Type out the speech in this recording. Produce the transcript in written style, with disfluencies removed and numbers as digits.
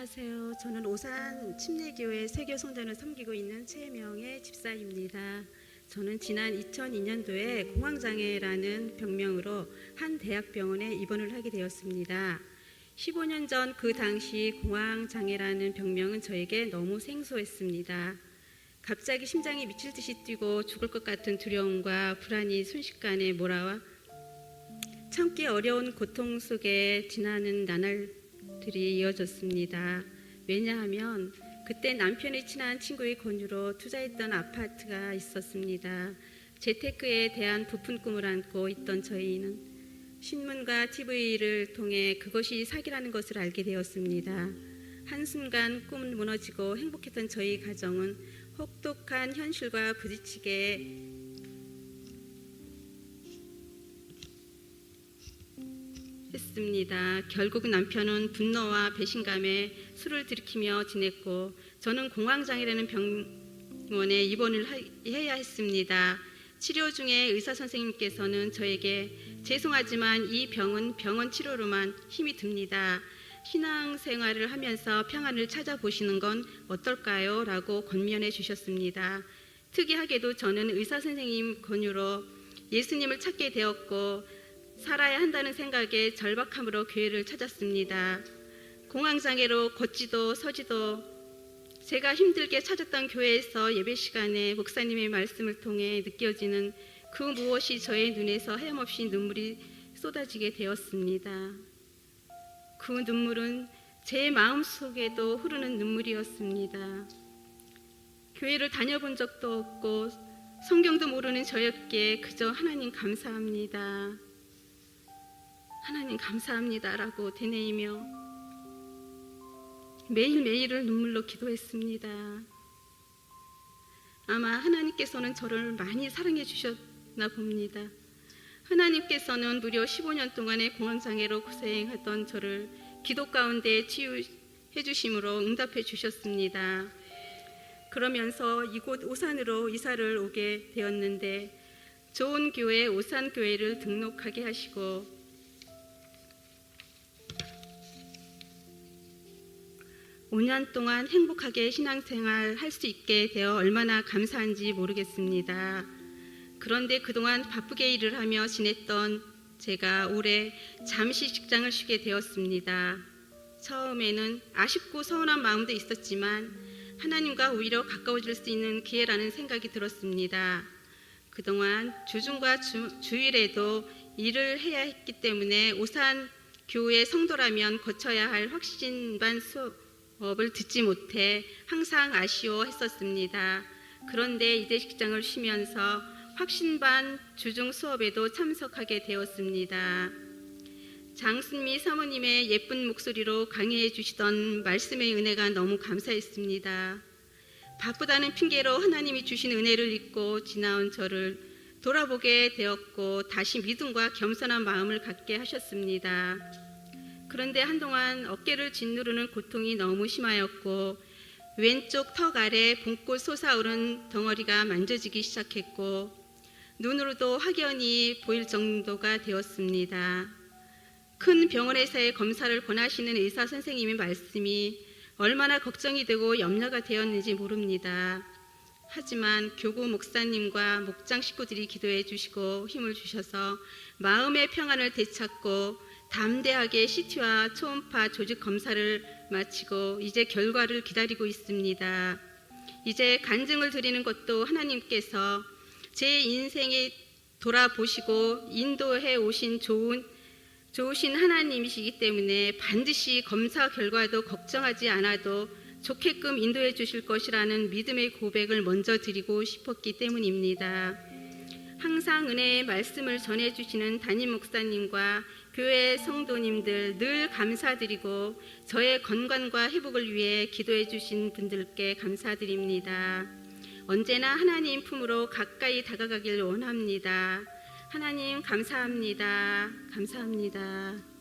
안녕하세요. 저는 오산 침례교회 세교성전을 섬기고 있는 최명의 집사입니다. 저는 지난 2002년도에 공황장애라는 병명으로 한 대학병원에 입원을 하게 되었습니다. 15년 전 그 당시 공황장애라는 병명은 저에게 너무 생소했습니다. 갑자기 심장이 미칠 듯이 뛰고 죽을 것 같은 두려움과 불안이 순식간에 몰아와 참기 어려운 고통 속에 지나는 나날들이 이어졌습니다. 왜냐하면 그때 남편의 친한 친구의 권유로 투자했던 아파트가 있었습니다. 재테크에 대한 부푼 꿈을 안고 있던 저희는 신문과 TV를 통해 그것이 사기라는 것을 알게 되었습니다. 한순간 꿈은 무너지고 행복했던 저희 가정은 혹독한 현실과 부딪히게 했습니다. 결국 남편은 분노와 배신감에 술을 들이키며 지냈고 저는 공황장애라는 병원에 입원을 해야 했습니다. 치료 중에 의사 선생님께서는 저에게 죄송하지만 이 병은 병원 치료로만 힘이 듭니다. 신앙생활을 하면서 평안을 찾아보시는 건 어떨까요? 라고 권면해 주셨습니다. 특이하게도 저는 의사 선생님 권유로 예수님을 찾게 되었고 살아야 한다는 생각에 절박함으로 교회를 찾았습니다. 공황장애로 걷지도 서지도 제가 힘들게 찾았던 교회에서 예배 시간에 목사님의 말씀을 통해 느껴지는 그 무엇이 저의 눈에서 하염없이 눈물이 쏟아지게 되었습니다. 그 눈물은 제 마음속에도 흐르는 눈물이었습니다. 교회를 다녀본 적도 없고 성경도 모르는 저였기에 그저 하나님 감사합니다. 하나님 감사합니다라고 되뇌이며 매일매일을 눈물로 기도했습니다. 아마 하나님께서는 저를 많이 사랑해 주셨나 봅니다. 하나님께서는 무려 15년 동안의 공황장애로 고생하던 저를 기도 가운데 치유해 주심으로 응답해 주셨습니다. 그러면서 이곳 오산으로 이사를 오게 되었는데 좋은 교회 오산교회를 등록하게 하시고 5년 동안 행복하게 신앙생활 할 수 있게 되어 얼마나 감사한지 모르겠습니다. 그런데 그동안 바쁘게 일을 하며 지냈던 제가 올해 잠시 직장을 쉬게 되었습니다. 처음에는 아쉽고 서운한 마음도 있었지만 하나님과 오히려 가까워질 수 있는 기회라는 생각이 들었습니다. 그동안 주중과 주일에도 일을 해야 했기 때문에 오산 교회 성도라면 거쳐야 할 확신반 수업을 듣지 못해 항상 아쉬워했었습니다. 그런데 이제 직장을 쉬면서 확신반 주중 수업에도 참석하게 되었습니다. 장순미 사모님의 예쁜 목소리로 강의해 주시던 말씀의 은혜가 너무 감사했습니다. 바쁘다는 핑계로 하나님이 주신 은혜를 잊고 지나온 저를 돌아보게 되었고 다시 믿음과 겸손한 마음을 갖게 하셨습니다. 그런데 한동안 어깨를 짓누르는 고통이 너무 심하였고 왼쪽 턱 아래 봉골 솟아오른 덩어리가 만져지기 시작했고 눈으로도 확연히 보일 정도가 되었습니다. 큰 병원에서의 검사를 권하시는 의사 선생님의 말씀이 얼마나 걱정이 되고 염려가 되었는지 모릅니다. 하지만 교구 목사님과 목장 식구들이 기도해 주시고 힘을 주셔서 마음의 평안을 되찾고 담대하게 CT와 초음파 조직 검사를 마치고 이제 결과를 기다리고 있습니다. 이제 간증을 드리는 것도 하나님께서 제 인생에 돌아보시고 인도해 오신 좋으신 하나님이시기 때문에 반드시 검사 결과도 걱정하지 않아도 좋게끔 인도해 주실 것이라는 믿음의 고백을 먼저 드리고 싶었기 때문입니다. 항상 은혜의 말씀을 전해주시는 담임 목사님과 교회 성도님들 늘 감사드리고 저의 건강과 회복을 위해 기도해 주신 분들께 감사드립니다. 언제나 하나님 품으로 가까이 다가가길 원합니다. 하나님 감사합니다. 감사합니다.